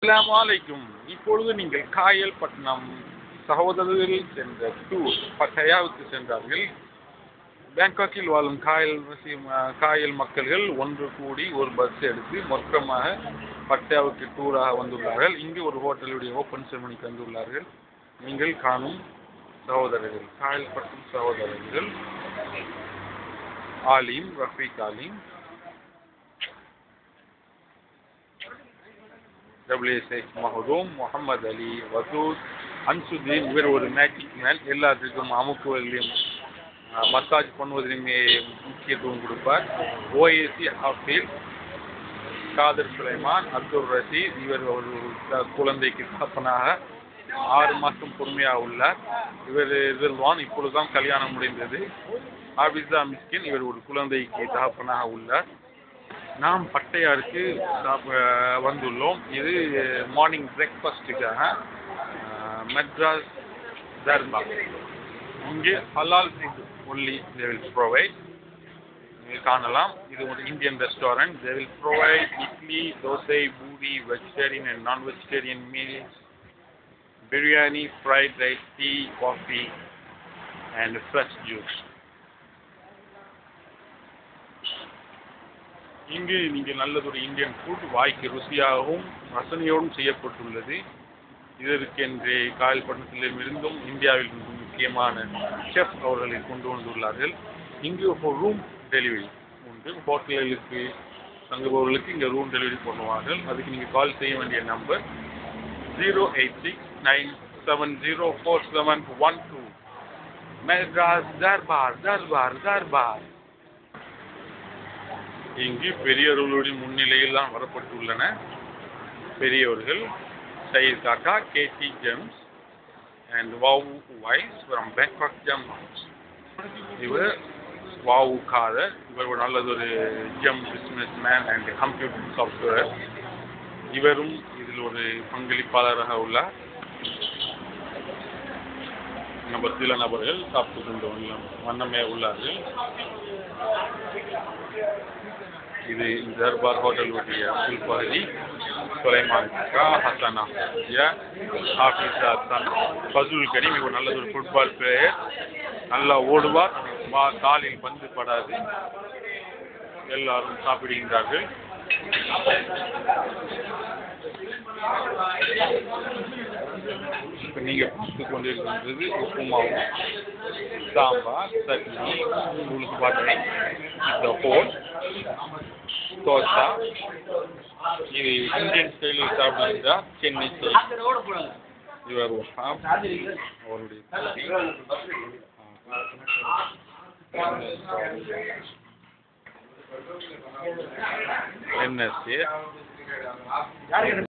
அஸ்ஸலாமு அலைக்கும். இப்பொழுது நீங்கள் காயல்பட்டினம் சகோதரர்கள் சென்ற டூர் பட்டயாவுக்கு சென்றார்கள். பேங்காக்கில் வாழும் காயல் மக்கள்கள் ஒன்று கூடி ஒரு பஸ் எடுத்து மொத்தமாக பட்டயாவுக்கு டூராக வந்துள்ளார்கள். இங்கு ஒரு ஹோட்டலுடைய ஓப்பன் செரமனிக்கு வந்துள்ளார்கள். நீங்கள் காணும் சகோதரர்கள், காயல்பட்டினம் சகோதரர்கள் ஆலிம், ரஃபீக் ஆலிம், WSH மஹதூம், முகமது அலி, வசூத், அன்சுதீன். இவர் ஒரு மேஜிக் மேன். எல்லாத்துக்கும் அமுக்குவதிலும் மசாஜ் பண்ணுவதிலுமே முக்கியத்துவம் கொடுப்பார். OAC ஹாஃபீஸ், காதர் சுலைமான், அப்துல் ரஷீத். இவர் ஒரு குழந்தைக்கு தகப்பனாக 6 மாதம் பொறுமையாக உள்ளார். இவர் ரில்வான், இப்பொழுதுதான் கல்யாணம் முடிந்தது. ஹாபிஸா மிஸ்கின், இவர் ஒரு குழந்தைக்கு தகப்பனாக உள்ளார். நாம் பட்டயாருக்கு வந்துள்ளோம். இது மார்னிங் பிரேக்ஃபாஸ்ட்டுக்காக மெட்ராஸ் தர்பார். இங்கே halal food only they will provide. நீங்கள் காணலாம், இது ஒரு Indian restaurant. They will provide idli, dosa, puri, vegetarian and non vegetarian meals, biryani, fried rice, tea, coffee and fresh juice. இங்கு நீங்கள் நல்லதொரு இந்தியன் ஃபுட் வாய்க்கு ருசியாகவும் ரசனையோடும் செய்யப்பட்டுள்ளது. இதற்கென்று காயல்பட்டினத்திலிருந்தும் இந்தியாவிலிருந்தும் முக்கியமான செஃப் அவர்களை கொண்டு வந்துள்ளார்கள். இங்கு ரூம் டெலிவரி உண்டு. ஹோட்டல்களுக்கு தங்குபவர்களுக்கு இங்கே ரூம் டெலிவரி பண்ணுவார்கள். அதுக்கு நீங்கள் கால் செய்ய வேண்டிய நம்பர் 08697047112. மெட்ராஸ் தர்பார் தர்பார் தர்பார். இங்கு பெரியவர்களுடைய முன்னிலையில் தான் வரப்பட்டுள்ளன. பெரியவர்கள் Sayeed Kakka, KT gems and Vavu வைஸ் ஃப்ரம் பேங்காக் ஜெம் ஹவுஸ். இவர் வாவு காதர். இவர் ஒரு நல்லதொரு gem businessman and computer software. இவரும் இதில் ஒரு பங்களிப்பாளராக உள்ளார். சில நபர்கள் சாப்பிட்டு கொண்டு வண்ணமே உள்ளார்கள். இது தர்பார் ஹோட்டலுடைய உள்பகுதி. சுலைமான் கா, ஹசனா, ஹாஃபிஸ் ஹசன், ஃபசுல் கரீம். இவர் நல்லது ஒரு ஃபுட்பால் பிளேயர், நல்லா ஓடுவார், காலில் பந்து படாது. எல்லாரும் சாப்பிடுகின்றார்கள். இப்போ நீங்கள் பார்த்து கொண்டிருக்கின்றது உப்புமாவும் சாம்பார், சட்னி, உங்களுக்கு பார்த்தீங்க இந்த ஹோல் தோசா. இது இந்தியன் ஸ்டைலில் சாப்பிடுகின்றா சென்னை ஸ்டைல். இவர் அவருடைய NSA